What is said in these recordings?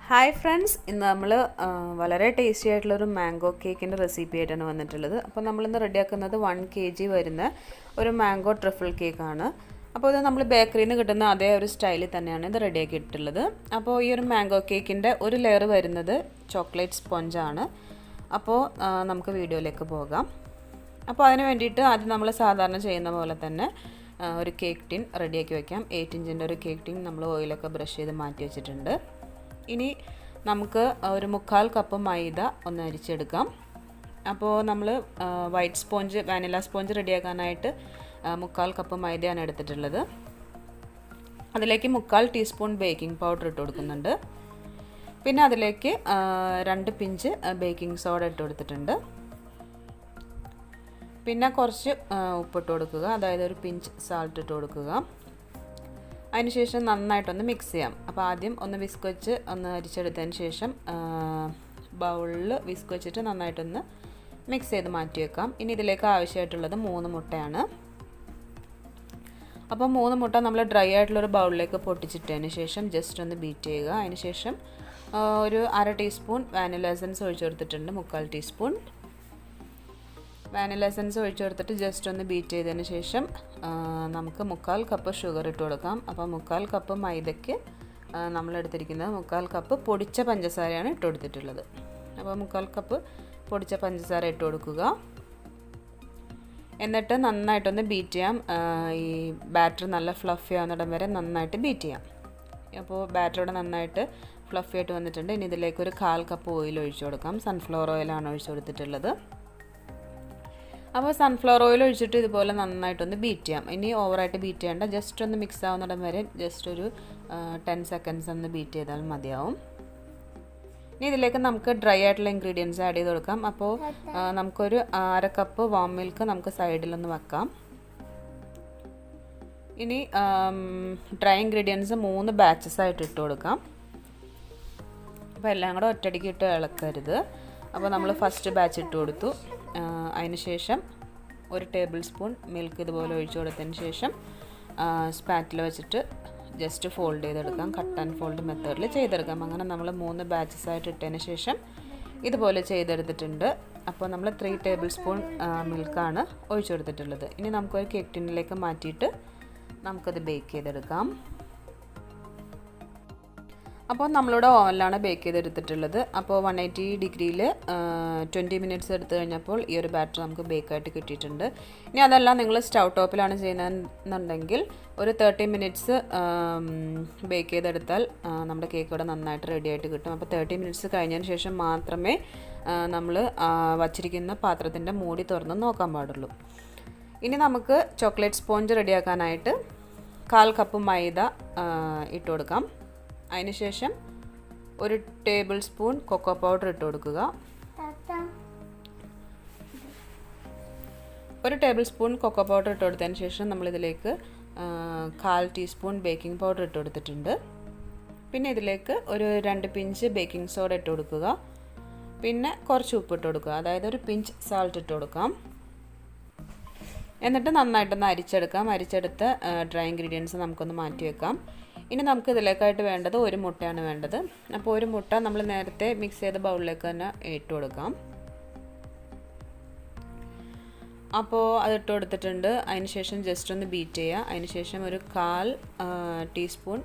Hi friends, ഇന്ന് നമ്മൾ വളരെ ടേസ്റ്റി ആയിട്ടുള്ളൊരു മാംഗോ കേക്കിൻ്റെ റെസിപ്പി ആയിട്ടാണ് വന്നിട്ടുള്ളത്. അപ്പോൾ നമ്മളിന്ന് റെഡിയാക്കുന്നത് 1 kg വരുന്ന ഒരു മാംഗോ ട്രഫിൾ കേക്കാണ്. അപ്പോൾ ഇത് നമ്മൾ ബേക്കറിയിൽ നിന്ന് കിട്ടുന്ന അതേ ഒരു സ്റ്റൈലിൽ തന്നെയാണ് ഇത് റെഡിയാക്കിയിട്ടുള്ളത്. അപ്പോൾ ഈ ഒരു മാംഗോ കേക്കിൻ്റെ ഒരു ലെയർ വരുന്നത് ചോക്ലേറ്റ് സ്പോഞ്ചാണ്. അപ്പോൾ നമുക്ക് വീഡിയോയിലേക്ക് പോകാം. അപ്പോൾ അതിന് വേണ്ടിയിട്ട് ആദ്യം നമ്മൾ സാധാരണ ചെയ്യുന്ന പോലെ തന്നെ ഒരു കേക്ക് ടിൻ റെഡിയാക്കി വയ്ക്കാം. 8 ഇഞ്ചിൻ്റെ ഒരു കേക്ക് ടിൻ നമ്മൾ ഓയിലൊക്കെ ബ്രഷ് ചെയ്ത് മാറ്റി വെച്ചിട്ടുണ്ട്. ഇനി നമുക്ക് ഒരു 1/4 കപ്പ് മൈദ ഒന്ന് അരിച്ചെടുക്കാം. അപ്പോൾ നമ്മൾ വൈറ്റ് സ്പോഞ്ച് വാനില സ്പോഞ്ച് റെഡിയാക്കാനായിട്ട് 1/4 കപ്പ് മൈദയാണ് എടുത്തിട്ടുള്ളത്. അതിലേക്ക് 1/4 ടീസ്പൂൺ ബേക്കിംഗ് പൗഡർ ഇട്ട് കൊടുക്കുന്നുണ്ട്. പിന്നെ അതിലേക്ക് 2 പിഞ്ച് ബേക്കിംഗ് സോഡ ഇട്ട് കൊടുത്തിട്ടുണ്ട്. പിന്നെ കുറച്ച് ഉപ്പിട്ട് കൊടുക്കുക, അതായത് ഒരു പിഞ്ച് സാൾട്ട് ഇട്ട് കൊടുക്കുക. അതിനുശേഷം നന്നായിട്ടൊന്ന് മിക്സ് ചെയ്യാം. അപ്പോൾ ആദ്യം ഒന്ന് വിസ്ക് വെച്ച് ഒന്ന് അരിച്ചെടുത്തതിന് ശേഷം ബൗളിൽ വിസ്ക് വെച്ചിട്ട് നന്നായിട്ടൊന്ന് മിക്സ് ചെയ്ത് മാറ്റി വെക്കാം. ഇനി ഇതിലേക്ക് ആവശ്യമായിട്ടുള്ളത് 3 മുട്ടയാണ്. അപ്പോൾ 3 മുട്ട നമ്മൾ ഡ്രൈ ആയിട്ടുള്ളൊരു ബൗളിലേക്ക് പൊട്ടിച്ചിട്ടതിന് ശേഷം ജസ്റ്റ് ഒന്ന് ബീറ്റ് ചെയ്യുക. അതിന് ശേഷം ഒരു 1/2 ടീസ്പൂൺ വാനില എസൻസ് ഒഴിച്ചു കൊടുത്തിട്ടുണ്ട്. 1/4 ടീസ്പൂൺ വാനില എസൻസ് ഒഴിച്ചു കൊടുത്തിട്ട് ജസ്റ്റ് ഒന്ന് ബീറ്റ് ചെയ്തതിന് ശേഷം നമുക്ക് 1/4 കപ്പ് ഷുഗർ ഇട്ട് കൊടുക്കാം. അപ്പോൾ 1/4 കപ്പ് മൈദയ്ക്ക് നമ്മളെടുത്തിരിക്കുന്നത് 1/4 കപ്പ് പൊടിച്ച പഞ്ചസാരയാണ് ഇട്ട് കൊടുത്തിട്ടുള്ളത്. അപ്പോൾ 1/4 കപ്പ് പൊടിച്ച പഞ്ചസാര ഇട്ട് കൊടുക്കുക. എന്നിട്ട് നന്നായിട്ടൊന്ന് ബീറ്റ് ചെയ്യാം. ഈ ബാറ്റർ നല്ല ഫ്ലഫി ആവുന്നിടം വരെ നന്നായിട്ട് ബീറ്റ് ചെയ്യാം. അപ്പോൾ ബാറ്റർ ഇവിടെ നന്നായിട്ട് ഫ്ലഫി ആയിട്ട് വന്നിട്ടുണ്ട്. ഇനി ഇതിലേക്ക് ഒരു 1/4 കപ്പ് ഓയിൽ ഒഴിച്ചു കൊടുക്കാം. സൺഫ്ലവർ ഓയിലാണ് ഒഴിച്ചു കൊടുത്തിട്ടുള്ളത്. അപ്പോൾ സൺഫ്ലവർ ഓയിൽ ഒഴിച്ചിട്ട് ഇതുപോലെ നന്നായിട്ടൊന്ന് ബീറ്റ് ചെയ്യാം. ഇനി ഓവറായിട്ട് ബീറ്റ് ചെയ്യേണ്ട, ജസ്റ്റ് ഒന്ന് മിക്സ് ആവുന്നിടം വരെ ജസ്റ്റ് ഒരു 10 സെക്കൻഡ്സ് ഒന്ന് ബീറ്റ് ചെയ്താൽ മതിയാവും. ഇനി ഇതിലേക്ക് നമുക്ക് ഡ്രൈ ആയിട്ടുള്ള ഇൻഗ്രീഡിയൻസ് ആഡ് ചെയ്ത് കൊടുക്കാം. അപ്പോൾ നമുക്കൊരു 1/2 കപ്പ് വാം മിൽക്ക് നമുക്ക് സൈഡിലൊന്ന് വെക്കാം. ഇനി ഡ്രൈ ഇൻഗ്രീഡിയൻസ് 3 ബാച്ചസ് ആയിട്ട് ഇട്ട് കൊടുക്കാം. അപ്പോൾ എല്ലാം കൂടെ ഒറ്റയടിക്ക് ഇട്ട് ഇളക്കരുത്. അപ്പോൾ നമ്മൾ ഫസ്റ്റ് ബാച്ച് ഇട്ട് കൊടുത്തു. അതിന് ശേഷം ഒരു ടേബിൾ സ്പൂൺ മിൽക്ക് ഇതുപോലെ ഒഴിച്ചു കൊടുത്തതിന് ശേഷം സ്പാറ്റിൽ വെച്ചിട്ട് ജസ്റ്റ് ഫോൾഡ് ചെയ്തെടുക്കാം. കട്ട് ആൻഡ് ഫോൾഡ് മെത്തേഡിൽ ചെയ്തെടുക്കാം. അങ്ങനെ നമ്മൾ 3 ബാച്ചസ് ആയിട്ട് ഇട്ടതിന് ശേഷം ഇതുപോലെ ചെയ്തെടുത്തിട്ടുണ്ട്. അപ്പോൾ നമ്മൾ 3 ടേബിൾ സ്പൂൺ മിൽക്കാണ് ഒഴിച്ചു കൊടുത്തിട്ടുള്ളത്. ഇനി നമുക്കൊരു കേക്ക് ടിന്നിലേക്ക് മാറ്റിയിട്ട് നമുക്കത് ബേക്ക് ചെയ്തെടുക്കാം. അപ്പോൾ നമ്മളിവിടെ ഓവനിലാണ് ബേക്ക് ചെയ്തെടുത്തിട്ടുള്ളത്. അപ്പോൾ 180 ഡിഗ്രിയിൽ 20 മിനിറ്റ്സ് എടുത്തു കഴിഞ്ഞപ്പോൾ ഈ ഒരു ബാറ്റർ നമുക്ക് ബേക്കായിട്ട് കിട്ടിയിട്ടുണ്ട്. ഇനി അതല്ല നിങ്ങൾ സ്റ്റൗ ടോപ്പിലാണ് ചെയ്യുന്നതെന്നുണ്ടെങ്കിൽ ഒരു 30 മിനിറ്റ്സ് ബേക്ക് ചെയ്തെടുത്താൽ നമ്മുടെ കേക്ക് ഇവിടെ നന്നായിട്ട് റെഡി ആയിട്ട് കിട്ടും. അപ്പോൾ 30 മിനിറ്റ്സ് കഴിഞ്ഞതിന് ശേഷം മാത്രമേ നമ്മൾ വച്ചിരിക്കുന്ന പാത്രത്തിൻ്റെ മൂടി തുറന്ന് നോക്കാൻ പാടുള്ളൂ. ഇനി നമുക്ക് ചോക്ലേറ്റ് സ്പോഞ്ച് റെഡിയാക്കാനായിട്ട് 1/4 കപ്പ് മൈദ ഇട്ട് കൊടുക്കാം. അതിനുശേഷം ഒരു ടേബിൾ സ്പൂൺ കൊക്കോ പൗഡർ ഇട്ട് കൊടുക്കുക. ഒരു ടേബിൾ സ്പൂൺ കൊക്കോ പൗഡർ ഇട്ട് കൊടുത്തതിന് ശേഷം നമ്മളിതിലേക്ക് 1/4 ടീസ്പൂൺ ബേക്കിംഗ് പൗഡർ ഇട്ട് കൊടുത്തിട്ടുണ്ട്. പിന്നെ ഇതിലേക്ക് ഒരു 2 പിഞ്ച് ബേക്കിംഗ് സോഡ ഇട്ട് കൊടുക്കുക. പിന്നെ കുറച്ച് ഉപ്പ് ഇട്ട് കൊടുക്കുക, അതായത് ഒരു പിഞ്ച് സാൾട്ട് ഇട്ട് കൊടുക്കാം. എന്നിട്ട് നന്നായിട്ടൊന്ന് അരിച്ചെടുക്കാം. അരിച്ചെടുത്ത് ഡ്രൈ ഇൻഗ്രീഡിയൻസ് നമുക്കൊന്ന് മാറ്റി വെക്കാം. ഇനി നമുക്ക് ഇതിലേക്കായിട്ട് വേണ്ടത് ഒരു മുട്ടയാണ് വേണ്ടത്. അപ്പോൾ ഒരു മുട്ട നമ്മൾ നേരത്തെ മിക്സ് ചെയ്ത ബൗളിലേക്ക് തന്നെ ഇട്ട് കൊടുക്കാം. അപ്പോൾ അതിട്ട് കൊടുത്തിട്ടുണ്ട്. അതിന് ശേഷം ജസ്റ്റ് ഒന്ന് ബീറ്റ് ചെയ്യുക. അതിന് ശേഷം ഒരു 1/4 ടീസ്പൂൺ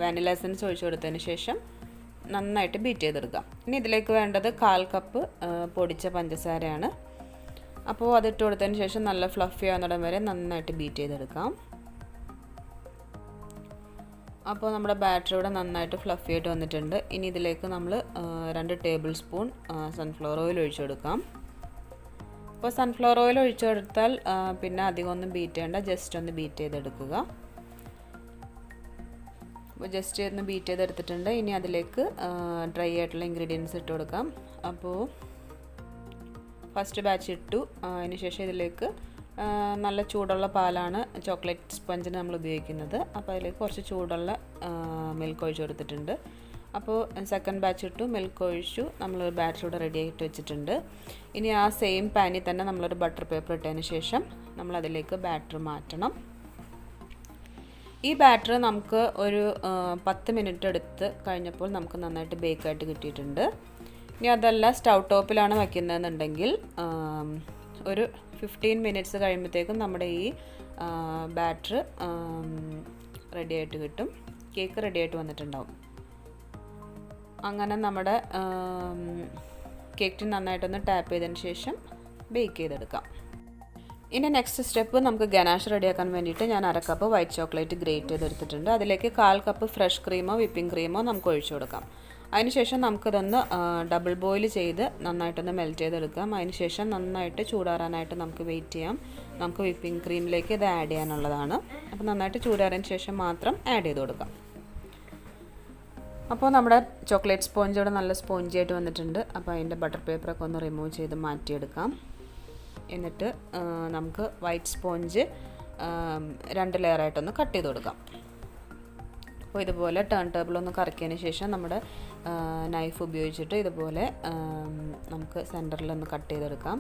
വാനില എസൻസ് ഒഴിച്ചു കൊടുത്തതിന് ശേഷം നന്നായിട്ട് ബീറ്റ് ചെയ്തെടുക്കാം. ഇനി ഇതിലേക്ക് വേണ്ടത് 1/4 കപ്പ് പൊടിച്ച പഞ്ചസാരയാണ്. അപ്പോൾ അതിട്ട് കൊടുത്തതിന് ശേഷം നല്ല ഫ്ലഫി ആവുന്നിടം വരെ നന്നായിട്ട് ബീറ്റ് ചെയ്തെടുക്കാം. അപ്പോൾ നമ്മുടെ ബാറ്റർ ഇവിടെ നന്നായിട്ട് ഫ്ലഫി ആയിട്ട് വന്നിട്ടുണ്ട്. ഇനി ഇതിലേക്ക് നമ്മൾ 2 ടേബിൾ സ്പൂൺ സൺഫ്ലവർ ഓയിൽ ഒഴിച്ചു കൊടുക്കാം. അപ്പോൾ സൺഫ്ലവർ ഓയിൽ ഒഴിച്ചു കൊടുത്താൽ പിന്നെ അധികം ഒന്നും ബീറ്റ് ചെയ്യേണ്ട, ജസ്റ്റ് ഒന്ന് ബീറ്റ് ചെയ്തെടുക്കുക. അപ്പോൾ ജസ്റ്റ് ഒന്ന് ബീറ്റ് ചെയ്തെടുത്തിട്ടുണ്ട്. ഇനി അതിലേക്ക് ഡ്രൈ ആയിട്ടുള്ള ഇൻഗ്രീഡിയൻസ് ഇട്ട് കൊടുക്കാം. അപ്പോൾ ഫസ്റ്റ് ബാച്ച് ഇട്ടു. അതിന് ശേഷം ഇതിലേക്ക് നല്ല ചൂടുള്ള പാലാണ് ചോക്ലേറ്റ് സ്പഞ്ചിന് നമ്മൾ ഉപയോഗിക്കുന്നത്. അപ്പോൾ അതിലേക്ക് കുറച്ച് ചൂടുള്ള മിൽക്ക് ഒഴിച്ച് കൊടുത്തിട്ടുണ്ട്. അപ്പോൾ സെക്കൻഡ് ബാച്ച് ഇട്ടു, മിൽക്ക് ഒഴിച്ചു, നമ്മളൊരു ബാറ്റർ ഇവിടെ റെഡി ആയിട്ട് വെച്ചിട്ടുണ്ട്. ഇനി ആ സെയിം പാനിൽ തന്നെ നമ്മളൊരു ബട്ടർ പേപ്പർ ഇട്ടതിന് ശേഷം നമ്മളതിലേക്ക് ബാറ്റർ മാറ്റണം. ഈ ബാറ്റർ നമുക്ക് ഒരു 10 മിനിറ്റ് എടുത്ത് കഴിഞ്ഞപ്പോൾ നമുക്ക് നന്നായിട്ട് ബേക്കായിട്ട് കിട്ടിയിട്ടുണ്ട്. ഇനി അതല്ല സ്റ്റൗ ടോപ്പിലാണ് വയ്ക്കുന്നതെന്നുണ്ടെങ്കിൽ ഒരു 15 മിനിറ്റ്സ് കഴിയുമ്പോഴത്തേക്കും നമ്മുടെ ഈ ബാറ്റർ റെഡി ആയിട്ട് കിട്ടും. കേക്ക് റെഡി ആയിട്ട് വന്നിട്ടുണ്ടാവും. അങ്ങനെ നമ്മുടെ കേക്ക് ടിൻ നന്നായിട്ടൊന്ന് ടാപ്പ് ചെയ്തതിന് ശേഷം ബേക്ക് ചെയ്തെടുക്കാം. ഇനി നെക്സ്റ്റ് സ്റ്റെപ്പ് നമുക്ക് ഗനാഷ് റെഡിയാക്കാൻ വേണ്ടിയിട്ട് ഞാൻ 1/2 കപ്പ് വൈറ്റ് ചോക്ലേറ്റ് ഗ്രേറ്റ് ചെയ്തെടുത്തിട്ടുണ്ട്. അതിലേക്ക് 1/4 കപ്പ് ഫ്രഷ് ക്രീമോ വിപ്പിംഗ് ക്രീമോ നമുക്ക് ഒഴിച്ചു കൊടുക്കാം. അതിനുശേഷം നമുക്കിതൊന്ന് ഡബിൾ ബോയിൽ ചെയ്ത് നന്നായിട്ടൊന്ന് മെൽറ്റ് ചെയ്തെടുക്കാം. അതിനുശേഷം നന്നായിട്ട് ചൂടാറാനായിട്ട് നമുക്ക് വെയിറ്റ് ചെയ്യാം. നമുക്ക് വിപ്പിംഗ് ക്രീമിലേക്ക് ഇത് ആഡ് ചെയ്യാനുള്ളതാണ്. അപ്പോൾ നന്നായിട്ട് ചൂടാറിയതിന് ശേഷം മാത്രം ആഡ് ചെയ്ത് കൊടുക്കാം. അപ്പോൾ നമ്മുടെ ചോക്ലേറ്റ് സ്പോഞ്ച് ഇവിടെ നല്ല സ്പോഞ്ചി ആയിട്ട് വന്നിട്ടുണ്ട്. അപ്പോൾ അതിൻ്റെ ബട്ടർ പേപ്പറൊക്കെ ഒന്ന് റിമൂവ് ചെയ്ത് മാറ്റിയെടുക്കാം. എന്നിട്ട് നമുക്ക് വൈറ്റ് സ്പോഞ്ച് 2 ലെയറായിട്ടൊന്ന് കട്ട് ചെയ്ത് കൊടുക്കാം. അപ്പോൾ ഇതുപോലെ ടേൺ ടേബിൾ ഒന്ന് കറക്കിയതിന് ശേഷം നമ്മുടെ നൈഫ് ഉപയോഗിച്ചിട്ട് ഇതുപോലെ നമുക്ക് സെൻറ്ററിലൊന്ന് കട്ട് ചെയ്തെടുക്കാം.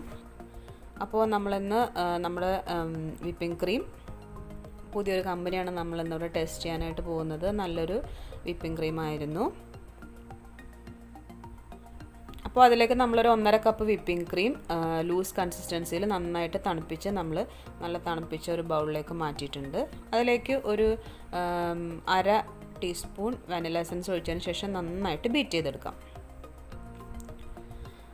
അപ്പോൾ നമ്മളിന്ന് നമ്മുടെ വിപ്പിംഗ് ക്രീം പുതിയൊരു കമ്പനിയാണ് നമ്മളിന്നിവിടെ ടെസ്റ്റ് ചെയ്യാനായിട്ട് പോകുന്നത്. നല്ലൊരു വിപ്പിംഗ് ക്രീം ആയിരുന്നു. അപ്പോൾ അതിലേക്ക് നമ്മളൊരു 1/2 കപ്പ് വിപ്പിംഗ് ക്രീം ലൂസ് കൺസിസ്റ്റൻസിയിൽ നന്നായിട്ട് തണുപ്പിച്ച് നമ്മൾ നല്ല തണുപ്പിച്ച ഒരു ബൗളിലേക്ക് മാറ്റിയിട്ടുണ്ട്. അതിലേക്ക് ഒരു 1/2 ടീസ്പൂൺ വാനില എസൻസ് ഒഴിച്ചതിന് ശേഷം നന്നായിട്ട് ബീറ്റ് ചെയ്തെടുക്കാം.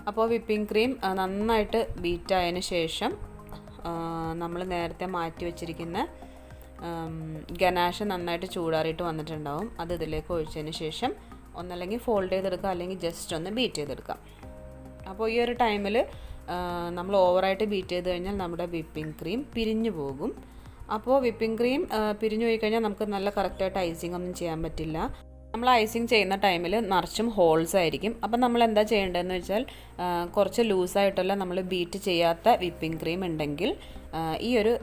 അപ്പോൾ വിപ്പിംഗ് ക്രീം നന്നായിട്ട് ബീറ്റ് ആയതിന് ശേഷം നമ്മൾ നേരത്തെ മാറ്റി വെച്ചിരിക്കുന്ന ഗനാഷ് നന്നായിട്ട് ചൂടാറിയിട്ട് വന്നിട്ടുണ്ടാവും. അത് ഇതിലേക്ക് ഒഴിച്ചതിന് ശേഷം ഒന്നല്ലെങ്കിൽ ഫോൾഡ് ചെയ്തെടുക്കുക, അല്ലെങ്കിൽ ജസ്റ്റ് ഒന്ന് ബീറ്റ് ചെയ്തെടുക്കാം. അപ്പോൾ ഈ ഒരു ടൈമിൽ നമ്മൾ ഓവറായിട്ട് ബീറ്റ് ചെയ്ത് കഴിഞ്ഞാൽ നമ്മുടെ വിപ്പിംഗ് ക്രീം പിരിഞ്ഞു പോകും. അപ്പോൾ വിപ്പിംഗ് ക്രീം പിരിഞ്ഞു പോയി കഴിഞ്ഞാൽ നമുക്ക് നല്ല കറക്റ്റായിട്ട് ഐസിങ് ഒന്നും ചെയ്യാൻ പറ്റില്ല. നമ്മൾ ഐസിങ് ചെയ്യുന്ന ടൈമിൽ നിറച്ചും ഹോൾസ് ആയിരിക്കും. അപ്പം നമ്മൾ എന്താ ചെയ്യേണ്ടതെന്ന് വെച്ചാൽ കുറച്ച് ലൂസായിട്ടുള്ള നമ്മൾ ബീറ്റ് ചെയ്യാത്ത വിപ്പിംഗ് ക്രീം ഉണ്ടെങ്കിൽ ഈ ഒരു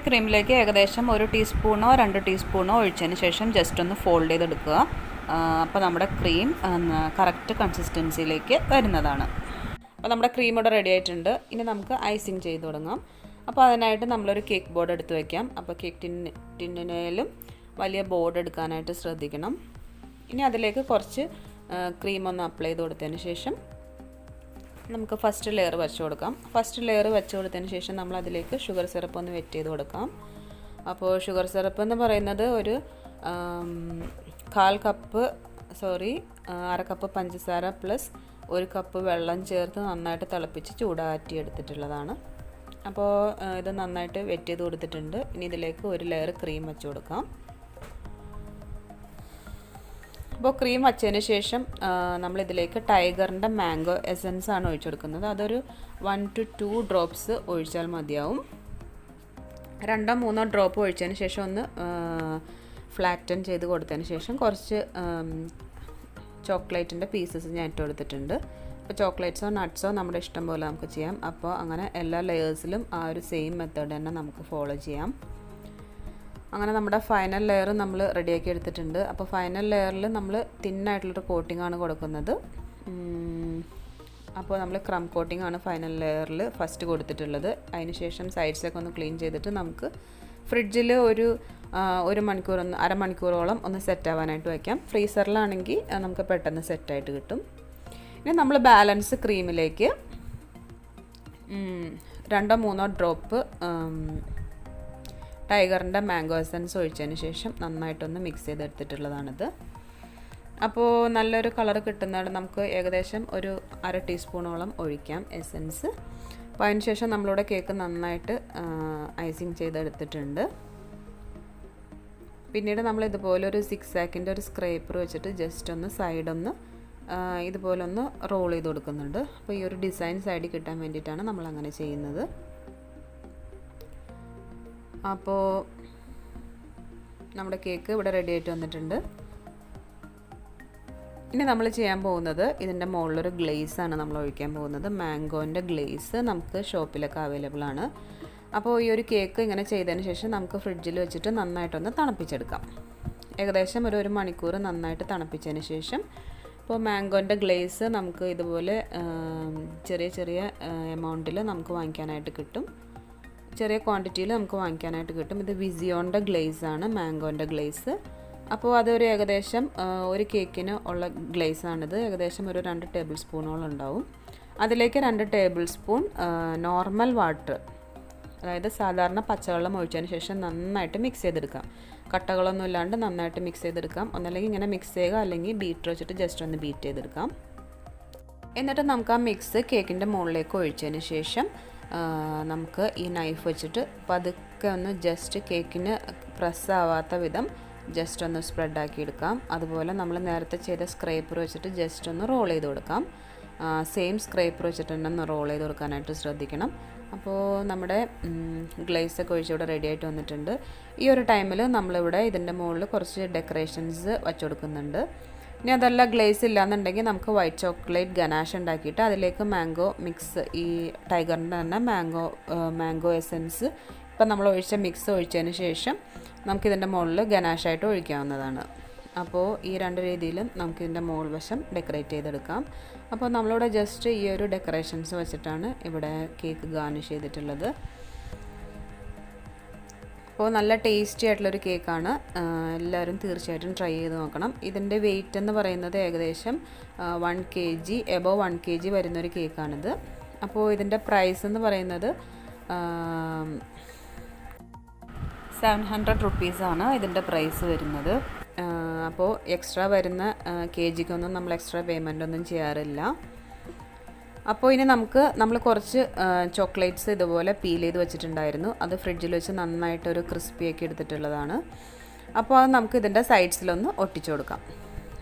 ക്രീമിലേക്ക് ഏകദേശം 1 ടീസ്പൂണോ 2 ടീസ്പൂണോ ഒഴിച്ചതിന് ശേഷം ജസ്റ്റ് ഒന്ന് ഫോൾഡ് ചെയ്തെടുക്കുക. അപ്പോൾ നമ്മുടെ ക്രീം കറക്റ്റ് കൺസിസ്റ്റൻസിയിലേക്ക് വരുന്നതാണ്. അപ്പോൾ നമ്മുടെ ക്രീം ഇവിടെ റെഡി ആയിട്ടുണ്ട്. ഇനി നമുക്ക് ഐസിങ് ചെയ്ത് തുടങ്ങാം. അപ്പോൾ അതിനായിട്ട് നമ്മളൊരു കേക്ക് ബോർഡ് എടുത്ത് വയ്ക്കാം. അപ്പോൾ കേക്ക് ടിന്നിലും വലിയ ബോർഡ് എടുക്കാനായിട്ട് ശ്രദ്ധിക്കണം. ഇനി അതിലേക്ക് കുറച്ച് ക്രീം ഒന്ന് അപ്ലൈ ചെയ്ത് കൊടുത്തതിന് ശേഷം നമുക്ക് ഫസ്റ്റ് ലെയർ വെച്ച് കൊടുക്കാം. ഫസ്റ്റ് ലെയർ വെച്ച് കൊടുത്തതിന് ശേഷം നമ്മൾ അതിലേക്ക് ഷുഗർ സിറപ്പ് ഒന്ന് വെറ്റ് ചെയ്ത് കൊടുക്കാം. അപ്പോൾ ഷുഗർ സിറപ്പ് എന്ന് പറയുന്നത് ഒരു 1/2 കപ്പ് പഞ്ചസാര പ്ലസ് 1 കപ്പ് വെള്ളം ചേർത്ത് നന്നായിട്ട് തിളപ്പിച്ച് ചൂടാറ്റി എടുത്തിട്ടുള്ളതാണ്. അപ്പോൾ ഇത് നന്നായിട്ട് വെറ്റ് ചെയ്ത് കൊടുത്തിട്ടുണ്ട്. ഇനി ഇതിലേക്ക് ഒരു ലെയർ ക്രീം വെച്ച് കൊടുക്കാം. അപ്പോൾ ക്രീം വച്ചതിന് ശേഷം നമ്മളിതിലേക്ക് ടൈഗറിൻ്റെ മാംഗോ എസൻസ് ആണ് ഒഴിച്ചു കൊടുക്കുന്നത്. അതൊരു 1 to 2 ഡ്രോപ്സ് ഒഴിച്ചാൽ മതിയാവും. 2-3 ഡ്രോപ്പ് ഒഴിച്ചതിന് ശേഷം ഒന്ന് ഫ്ലാറ്റൻ ചെയ്ത് കൊടുത്തതിന് ശേഷം കുറച്ച് ചോക്ലേറ്റിൻ്റെ പീസസ് ഞാൻ ഇട്ട് കൊടുത്തിട്ടുണ്ട്. അപ്പോൾ ചോക്ലേറ്റ്സോ നട്ട്സോ നമ്മുടെ ഇഷ്ടം പോലെ നമുക്ക് ചെയ്യാം. അപ്പോൾ അങ്ങനെ എല്ലാ ലെയേഴ്സിലും ആ ഒരു സെയിം മെത്തേഡ് തന്നെ നമുക്ക് ഫോളോ ചെയ്യാം. അങ്ങനെ നമ്മുടെ ഫൈനൽ ലെയർ നമ്മൾ റെഡിയാക്കി എടുത്തിട്ടുണ്ട്. അപ്പോൾ ഫൈനൽ ലെയറിൽ നമ്മൾ തിന്നായിട്ടുള്ളൊരു കോട്ടിംഗ് ആണ് കൊടുക്കുന്നത്. അപ്പോൾ നമ്മൾ ക്രം കോട്ടിംഗ് ആണ് ഫൈനൽ ലെയറിൽ ഫസ്റ്റ് കൊടുത്തിട്ടുള്ളത്. അതിന് ശേഷം സൈഡ്സൊക്കെ ഒന്ന് ക്ലീൻ ചെയ്തിട്ട് നമുക്ക് ഫ്രിഡ്ജിൽ ഒരു അരമണിക്കൂറോളം ഒന്ന് സെറ്റ് ആവാനായിട്ട് വയ്ക്കാം. ഫ്രീസറിലാണെങ്കിൽ നമുക്ക് പെട്ടെന്ന് സെറ്റായിട്ട് കിട്ടും. ഇനി നമ്മൾ ബാലൻസ് ക്രീമിലേക്ക് 2-3 ഡ്രോപ്പ് ടൈഗറിൻ്റെ മാംഗോ എസൻസ് ഒഴിച്ചതിന് ശേഷം നന്നായിട്ടൊന്ന് മിക്സ് ചെയ്തെടുത്തിട്ടുള്ളതാണിത്. അപ്പോൾ നല്ലൊരു കളർ കിട്ടുന്നതാണ്. നമുക്ക് ഏകദേശം ഒരു 1/2 ടീസ്പൂണോളം ഒഴിക്കാം എസൻസ്. അപ്പോൾ അതിന് ശേഷം നമ്മളിവിടെ കേക്ക് നന്നായിട്ട് ഐസിങ് ചെയ്തെടുത്തിട്ടുണ്ട്. പിന്നീട് നമ്മൾ ഇതുപോലെ ഒരു 6 ആക്കിൻ്റെ ഒരു സ്ക്രേപ്പർ വെച്ചിട്ട് ജസ്റ്റ് ഒന്ന് സൈഡൊന്ന് ഇതുപോലെ ഒന്ന് റോൾ ചെയ്ത് കൊടുക്കുന്നുണ്ട്. അപ്പോൾ ഈ ഒരു ഡിസൈൻ സൈഡിൽ കിട്ടാൻ വേണ്ടിയിട്ടാണ് നമ്മൾ അങ്ങനെ ചെയ്യുന്നത്. അപ്പോൾ നമ്മുടെ കേക്ക് ഇവിടെ റെഡി ആയിട്ട് വന്നിട്ടുണ്ട്. ഇനി നമ്മൾ ചെയ്യാൻ പോകുന്നത് ഇതിൻ്റെ മുകളിലൊരു ഗ്ലേസ് ആണ് നമ്മൾ ഒഴിക്കാൻ പോകുന്നത്. മാംഗോൻ്റെ ഗ്ലേസ് നമുക്ക് ഷോപ്പിലൊക്കെ അവൈലബിൾ ആണ്. അപ്പോൾ ഈ ഒരു കേക്ക് ഇങ്ങനെ ചെയ്തതിന് ശേഷം നമുക്ക് ഫ്രിഡ്ജിൽ വെച്ചിട്ട് നന്നായിട്ടൊന്ന് തണുപ്പിച്ചെടുക്കാം. ഏകദേശം ഒരു മണിക്കൂർ നന്നായിട്ട് തണുപ്പിച്ചതിന് ശേഷം ഇപ്പോൾ മാംഗോൻ്റെ ഗ്ലേസ് നമുക്ക് ഇതുപോലെ ചെറിയ ചെറിയ എമൗണ്ടിൽ നമുക്ക് വാങ്ങിക്കാനായിട്ട് കിട്ടും. ചെറിയ ക്വാണ്ടിറ്റിയിൽ നമുക്ക് വാങ്ങിക്കാനായിട്ട് കിട്ടും. ഇത് വിസിയോൻ്റെ ഗ്ലേസ് ആണ്, മാംഗോൻ്റെ ഗ്ലേസ്. അപ്പോൾ അതൊരു ഏകദേശം ഒരു കേക്കിന് ഉള്ള ഗ്ലേസാണിത്. ഏകദേശം ഒരു 2 ടേബിൾ സ്പൂണോളം ഉണ്ടാവും. അതിലേക്ക് 2 ടേബിൾ സ്പൂൺ നോർമൽ വാട്ടർ, അതായത് സാധാരണ പച്ചവെള്ളം ഒഴിച്ചതിന് ശേഷം നന്നായിട്ട് മിക്സ് ചെയ്തെടുക്കാം. കട്ടകളൊന്നും ഇല്ലാണ്ട് നന്നായിട്ട് മിക്സ് ചെയ്തെടുക്കാം. ഒന്നല്ലെങ്കിൽ ഇങ്ങനെ മിക്സ് ചെയ്യുക, അല്ലെങ്കിൽ ബീറ്റർ വെച്ചിട്ട് ജസ്റ്റ് ഒന്ന് ബീറ്റ് ചെയ്തെടുക്കാം. എന്നിട്ട് നമുക്ക് ആ മിക്സ് കേക്കിൻ്റെ മുകളിലേക്ക് ഒഴിച്ചതിന് ശേഷം നമുക്ക് ഈ നൈഫ് വെച്ചിട്ട് പതുക്കെ ഒന്ന് ജസ്റ്റ് കേക്കിന് പ്രസ് ആവാത്ത വിധം ജസ്റ്റ് ഒന്ന് സ്പ്രെഡാക്കി എടുക്കാം. അതുപോലെ നമ്മൾ നേരത്തെ ചെയ്ത സ്ക്രേപ്പർ വെച്ചിട്ട് ജസ്റ്റ് ഒന്ന് റോൾ ചെയ്ത് കൊടുക്കാം. സെയിം സ്ക്രേപ്പർ വെച്ചിട്ട് തന്നെ ഒന്ന് റോൾ ചെയ്ത് കൊടുക്കാനായിട്ട് ശ്രദ്ധിക്കണം. അപ്പോൾ നമ്മുടെ ഗ്ലേസൊക്കെ ഒഴിച്ചിവിടെ റെഡി ആയിട്ട് വന്നിട്ടുണ്ട്. ഈ ഒരു ടൈമിൽ നമ്മളിവിടെ ഇതിൻ്റെ മുകളിൽ കുറച്ച് ഡെക്കറേഷൻസ് വെച്ച് കൊടുക്കുന്നുണ്ട്. ഇനി അതല്ല ഗ്ലേസ് ഇല്ലയെന്നുണ്ടെങ്കിൽ നമുക്ക് വൈറ്റ് ചോക്ലേറ്റ് ഗനാഷ് ഉണ്ടാക്കിയിട്ട് അതിലേക്ക് മാംഗോ മിക്സ്, ഈ ടൈഗറിൻ്റെ തന്നെ മാംഗോ എസൻസ് ഇപ്പം നമ്മൾ ഒഴിച്ച മിക്സ് ഒഴിച്ചതിന് ശേഷം നമുക്കിതിൻ്റെ മുകളിൽ ഗനാഷായിട്ട് ഒഴിക്കാവുന്നതാണ്. അപ്പോൾ ഈ 2 രീതിയിലും നമുക്കിതിൻ്റെ മുകൾ വശം ഡെക്കറേറ്റ് ചെയ്തെടുക്കാം. അപ്പോൾ നമ്മളിവിടെ ജസ്റ്റ് ഈ ഒരു ഡെക്കറേഷൻസ് വെച്ചിട്ടാണ് ഇവിടെ കേക്ക് ഗാർണിഷ് ചെയ്തിട്ടുള്ളത്. അപ്പോൾ നല്ല ടേസ്റ്റി ആയിട്ടുള്ളൊരു കേക്കാണ്. എല്ലാവരും തീർച്ചയായിട്ടും ട്രൈ ചെയ്ത് നോക്കണം. ഇതിൻ്റെ വെയിറ്റ് എന്ന് പറയുന്നത് ഏകദേശം 1 kg, എബോവ് 1 kg വരുന്നൊരു കേക്കാണിത്. അപ്പോൾ ഇതിൻ്റെ പ്രൈസ് എന്ന് പറയുന്നത് 700 റുപ്പീസാണ് ഇതിൻ്റെ പ്രൈസ് വരുന്നത്. അപ്പോൾ എക്സ്ട്രാ വരുന്ന kgക്കൊന്നും നമ്മൾ എക്സ്ട്രാ പേയ്മെൻ്റ് ഒന്നും ചെയ്യാറില്ല. അപ്പോൾ ഇനി നമ്മൾ കുറച്ച് ചോക്ലേറ്റ്സ് ഇതുപോലെ പീൽ ചെയ്ത് വെച്ചിട്ടുണ്ടായിരുന്നു. അത് ഫ്രിഡ്ജിൽ വെച്ച് നന്നായിട്ടൊരു ക്രിസ്പിയാക്കി എടുത്തിട്ടുള്ളതാണ്. അപ്പോൾ അത് നമുക്ക് ഇതിൻ്റെ സൈഡ്സിലൊന്ന് ഒട്ടിച്ചു കൊടുക്കാം.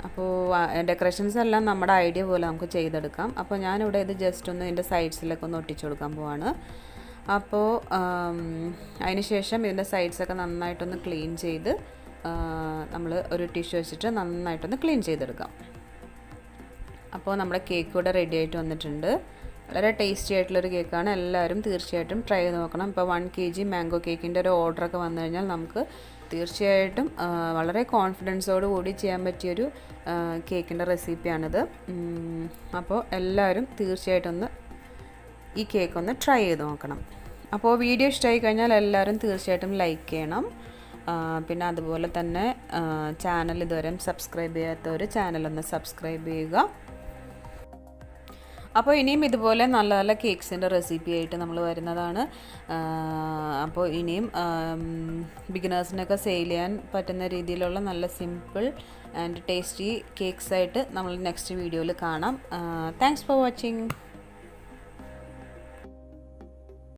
അപ്പോൾ ഡെക്കറേഷൻസ് എല്ലാം നമ്മുടെ ഐഡിയ പോലെ നമുക്ക് ചെയ്തെടുക്കാം. അപ്പോൾ ഞാനിവിടെ ഇത് ജസ്റ്റ് ഒന്ന് ഇതിൻ്റെ സൈഡ്സിലൊക്കെ ഒന്ന് ഒട്ടിച്ചു കൊടുക്കാൻ പോവാണ്. അപ്പോൾ അതിന് ശേഷം ഇതിൻ്റെ സൈഡ്സൊക്കെ നന്നായിട്ടൊന്ന് ക്ലീൻ ചെയ്ത് നമ്മൾ ഒരു ടിഷ്യൂ വെച്ചിട്ട് നന്നായിട്ടൊന്ന് ക്ലീൻ ചെയ്തെടുക്കാം. അപ്പോൾ നമ്മുടെ കേക്ക് ഇവിടെ റെഡി ആയിട്ട് വന്നിട്ടുണ്ട്. വളരെ ടേസ്റ്റി ആയിട്ടുള്ളൊരു കേക്കാണ്. എല്ലാവരും തീർച്ചയായിട്ടും ട്രൈ ചെയ്ത് നോക്കണം. ഇപ്പോൾ 1 kg മാംഗോ കേക്കിൻ്റെ ഒരു ഓർഡറൊക്കെ വന്നു കഴിഞ്ഞാൽ നമുക്ക് തീർച്ചയായിട്ടും വളരെ കോൺഫിഡൻസോട് കൂടി ചെയ്യാൻ പറ്റിയൊരു കേക്കിൻ്റെ റെസിപ്പിയാണിത്. അപ്പോൾ എല്ലാവരും തീർച്ചയായിട്ടും ഈ കേക്ക് ഒന്ന് ട്രൈ ചെയ്ത് നോക്കണം. അപ്പോൾ വീഡിയോ ഇഷ്ടമായി കഴിഞ്ഞാൽ എല്ലാവരും തീർച്ചയായിട്ടും ലൈക്ക് ചെയ്യണം. പിന്നെ അതുപോലെ തന്നെ ചാനൽ ഇതുവരെ സബ്സ്ക്രൈബ് ചെയ്യാത്തവർ ചാനലൊന്ന് സബ്സ്ക്രൈബ് ചെയ്യുക. അപ്പോൾ ഇനിയും ഇതുപോലെ നല്ല നല്ല കേക്ക്സിൻ്റെ റെസിപ്പി ആയിട്ട് നമ്മൾ വരുന്നതാണ്. അപ്പോൾ ഇനിയും ബിഗിനേഴ്സിനൊക്കെ സെയിൽ ചെയ്യാൻ പറ്റുന്ന രീതിയിലുള്ള നല്ല സിമ്പിൾ ആൻഡ് ടേസ്റ്റി കേക്ക്സ് ആയിട്ട് നമ്മൾ നെക്സ്റ്റ് വീഡിയോയിൽ കാണാം. Thanks for watching.